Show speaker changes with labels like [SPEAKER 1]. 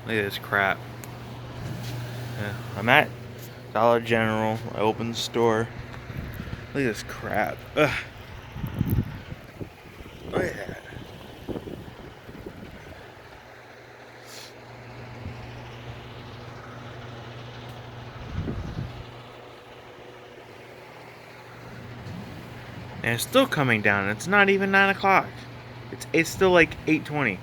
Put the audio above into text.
[SPEAKER 1] Look at this crap. Yeah, I'm at Dollar General. I opened the store. Look at this crap. Ugh. Look at that. And it's still coming down. It's not even 9 o'clock. It's still like 8:20.